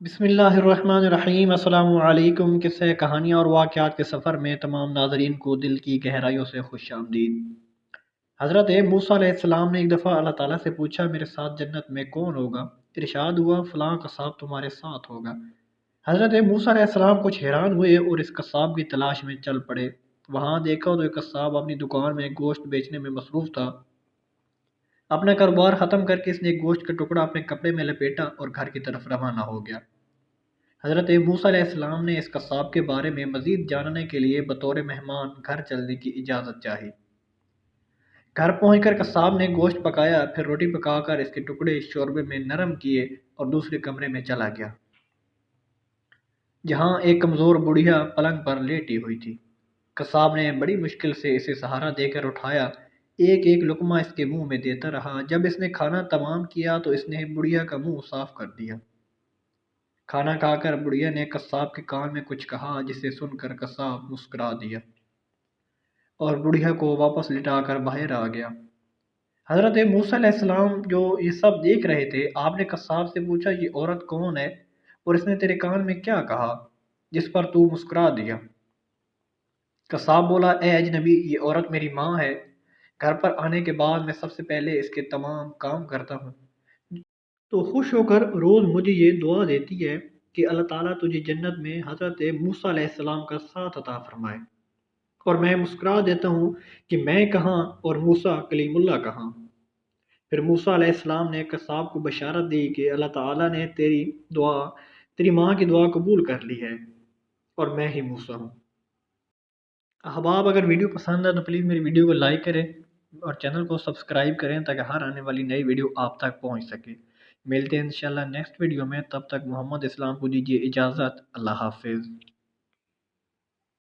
بسم اللہ الرحمن الرحیم۔ السلام علیکم۔ قصے کہانیاں اور واقعات کے سفر میں تمام ناظرین کو دل کی گہرائیوں سے خوش آمدید۔ حضرت موسیٰ علیہ السلام نے ایک دفعہ اللہ تعالیٰ سے پوچھا، میرے ساتھ جنت میں کون ہوگا؟ ارشاد ہوا، فلاں قصاب تمہارے ساتھ ہوگا۔ حضرت موسیٰ علیہ السلام کچھ حیران ہوئے اور اس قصاب کی تلاش میں چل پڑے۔ وہاں دیکھا تو ایک قصاب اپنی دکان میں گوشت بیچنے میں مصروف تھا۔ اپنا کاروبار ختم کر کے اس نے ایک گوشت کا ٹکڑا اپنے کپڑے میں لپیٹا اور گھر کی طرف روانہ ہو گیا۔ حضرت موسیٰ علیہ السلام نے اس قصاب کے بارے میں مزید جاننے کے لیے بطور مہمان گھر چلنے کی اجازت چاہی۔ گھر پہنچ کر قصاب نے گوشت پکایا، پھر روٹی پکا کر اس کے ٹکڑے شوربے میں نرم کیے اور دوسرے کمرے میں چلا گیا، جہاں ایک کمزور بڑھیا پلنگ پر لیٹی ہوئی تھی۔ قصاب نے بڑی مشکل سے اسے سہارا دے کر اٹھایا، ایک ایک لقمہ اس کے منہ میں دیتا رہا۔ جب اس نے کھانا تمام کیا تو اس نے بڑھیا کا منہ صاف کر دیا۔ کھانا کھا کر بڑھیا نے قصاب کے کان میں کچھ کہا، جسے سن کر قصاب مسکرا دیا اور بڑھیا کو واپس لٹا کر باہر آ گیا۔ حضرت موسیٰ علیہ السلام جو یہ سب دیکھ رہے تھے، آپ نے قصاب سے پوچھا، یہ عورت کون ہے اور اس نے تیرے کان میں کیا کہا جس پر تو مسکرا دیا؟ قصاب بولا، اے اجنبی، یہ عورت میری ماں ہے۔ گھر پر آنے کے بعد میں سب سے پہلے اس کے تمام کام کرتا ہوں، تو خوش ہو کر روز مجھے یہ دعا دیتی ہے کہ اللہ تعالیٰ تجھے جنت میں حضرت موسیٰ علیہ السلام کا ساتھ عطا فرمائے، اور میں مسکرا دیتا ہوں کہ میں کہاں اور موسیٰ کلیم اللہ کہاں۔ پھر موسیٰ علیہ السلام نے قصاب کو بشارت دی کہ اللہ تعالیٰ نے تیری ماں کی دعا قبول کر لی ہے، اور میں ہی موسیٰ ہوں۔ احباب، اگر ویڈیو پسند ہے تو پلیز میری ویڈیو کو لائک کریں اور چینل کو سبسکرائب کریں تاکہ ہر آنے والی نئی ویڈیو آپ تک پہنچ سکے۔ ملتے ہیں انشاءاللہ نیکسٹ ویڈیو میں، تب تک محمد اسلام کو دیجیے اجازت۔ اللہ حافظ۔